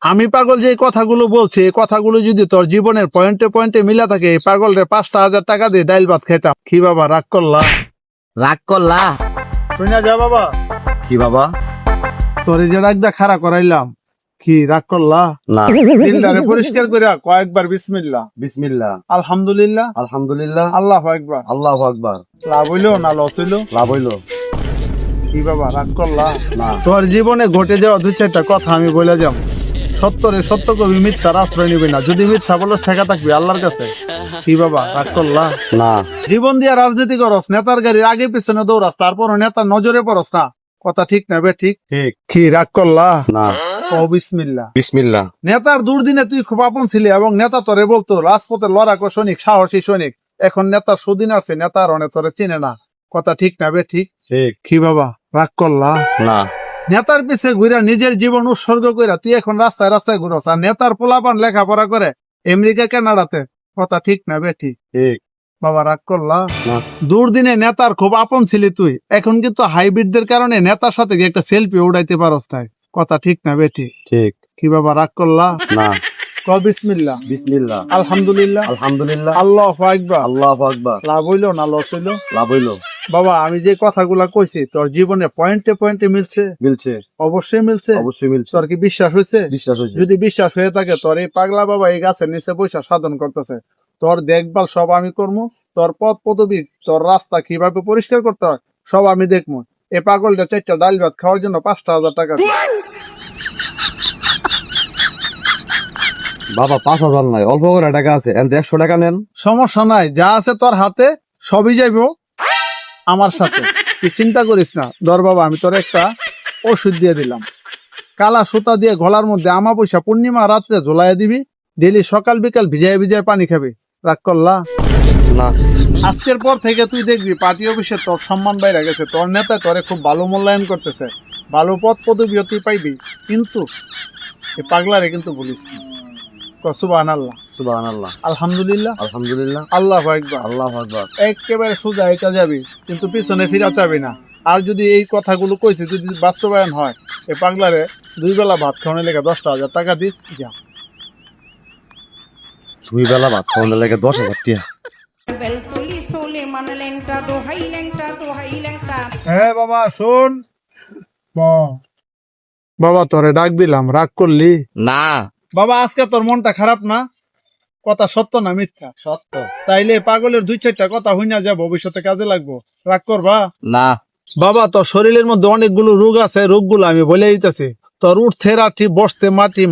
আমি পাগল যে কথাগুলো বলছি এই কথাগুলো যদি তোর জীবনের পয়েন্টে পয়েন্টে মিলা থাকে এই পাগল রে 5,000 টাকা দিয়ে ডাইল ভাত খাইতাম। কি বাবা রাগ করলা? রাগ করলা? শুনা যা বাবা, কি বাবা? তোরে যে রাগদা খাড়া করাইলাম, কি রাগ করলা? না। দিলদারে পরিষ্কার করে কয়েকবার বিসমিল্লাহ, বিসমিল্লাহ, আলহামদুলিল্লাহ, আলহামদুলিল্লাহ, আল্লাহু আকবার। আল্লাহু আকবার। লাভ হইলো না লস হইলো? লাভ হইল। কি বাবা রাগ করলা? না। তোর জীবনে ঘটে যাওয়া 2-4টা কথা আমি বলে যাব। সত্যরে সত্য কবি মিথ্যার আশ্রয় নিবি না, যদি মিথ্যা বলো ঠেকা থাকবি আল্লাহর কাছে। কি বাবা রাগ করলা? না। জীবন দিয়া রাজনীতি করস, নেতার গাড়ির আগে পিছনে দৌড়াস, তারপর নেতার নজরে পড়স না, কথা ঠিক না বে? ঠিক। ঠিক। কি রাগ করলা? না। ও বিসমিল্লাহ। বিসমিল্লাহ। নেতার দুর্দিনে তুই খুব আপন ছিলি এবং নেতা তোরে বলতো রাজপথের লড়াকো সৈনিক, সাহসী সৈনিক। এখন নেতার সুদিন আসছে, নেতার অনেক তোরে চিনে না, কথা ঠিক না বে? ঠিক। ঠিক। কি বাবা রাগ করলা? না। নেতার পিছে ঘুরা নিজের জীবন উৎসর্গ কইরা তুই এখন রাস্তায় রাস্তায় ঘুরস, আর নেতার পোলাপান লেখাপড়া করে আমেরিকা কানাডাতে, কথা ঠিক না বে? ঠিক। ঠিক। বাবা রাগ করলা? না। দুর্দিনে নেতার খুব আপন ছিলি তুই, এখন কিন্তু হাইব্রিডদের কারণে নেতার সাথে গিয়ে একটা সেলফি উড়াইতে পারস নাই, কথা ঠিক না বে? ঠিক। ঠিক। কি বাবা রাগ করলা? না। ক বিসমিল্লাহ, বিসমিল্লাহ, আলহামদুলিল্লাহ, আলহামদুলিল্লাহ, আল্লাহু আকবার। আল্লাহু আকবার। লাভ হইলো না লস হইলো? লাভ হইল। বাবা আমি যে কথাগুলা কইছি তোর জীবনে পয়েন্টে পয়েন্টে মিলছে? মিলছে। অবশ্যই মিলছে। অবশ্যই মিলছে। তোর কি বিশ্বাস হয়েছে? বিশ্বাস হয়েছে। যদি বিশ্বাস হয়ে থাকে তোর এই পাগলা বাবা এই গাছের নিচে পয়সা সাধন করতেছে, তোর দেখভাল সব আমি করবো, তোর পথ পদবি তোর রাস্তা কিভাবে পরিষ্কার করতে হয় সব আমি দেখবো। এই পাগলটা 4টা ডাল ভাত খাওয়ার জন্য 5,000 টাকা দিই। বাবা 5,000 নাই, অল্প করে টাকা আছে, 100 টাকা নেন। সমস্যা নাই, যা আছে তোর হাতে সবই যাইবো আমার সাথে, তুই চিন্তা করিস না। ধর বাবা আমি তোর একটা ওষুধ দিয়ে দিলাম, কালা সুতা দিয়ে গলার মধ্যে আমাবস্যা পূর্ণিমা রাত্রে ঝোলাইয়া দিবি, ডেলি সকাল বিকাল ভিজায় ভিজায় পানি খাবি। রাগ করলা? না। আজকের পর থেকে তুই দেখবি পার্টি অফিসে তোর সম্মান বাইরে গেছে, তোর নেতা তোরে খুব ভালো মূল্যায়ন করতেছে, ভালো পদ পদবিও তুই পাইবি। কিন্তু এই পাগলারে কিন্তু বলিস না। সুবহানাল্লাহ, সুবহানাল্লাহ, আলহামদুলিল্লাহ, আলহামদুলিল্লাহ, আল্লাহু আকবার। আল্লাহু আকবার। একেবারে সোজা এটা যাবি, কিন্তু পিছনে ফিরা চাবি না। আর যদি এই কথাগুলো কইছি যদি বাস্তবায়ন হয়, এই পাগলারে 2 বেলা ভাত খাওয়ানোর লেগে 10,000 টাকা দিস যা। 2 বেলা ভাত খাওয়ানোর লাগে 10,000 টাকা। বেলতলি সোলেমান ল্যাংটা দোহাই ল্যাংটা দোহাই ল্যাংটা। হ্যাঁ বাবা শোন, বাবা তোরে ডাক দিলাম, রাগ করলি? না। বাবা আজকে তোর মনটা খারাপ না? কথা সত্য না মিথ্যা? সত্য। তাইলে পাগলের 2-4টা কথা হইনা যা, ভবিষ্যতে কাজে লাগবো। রাগ করবা? না। বাবা তোর শরীরের মধ্যে অনেকগুলো রোগ আছে, রোগগুলো আমি বলে দিতেছি। তোর উঠতে রাঠি, বসতে মাটি,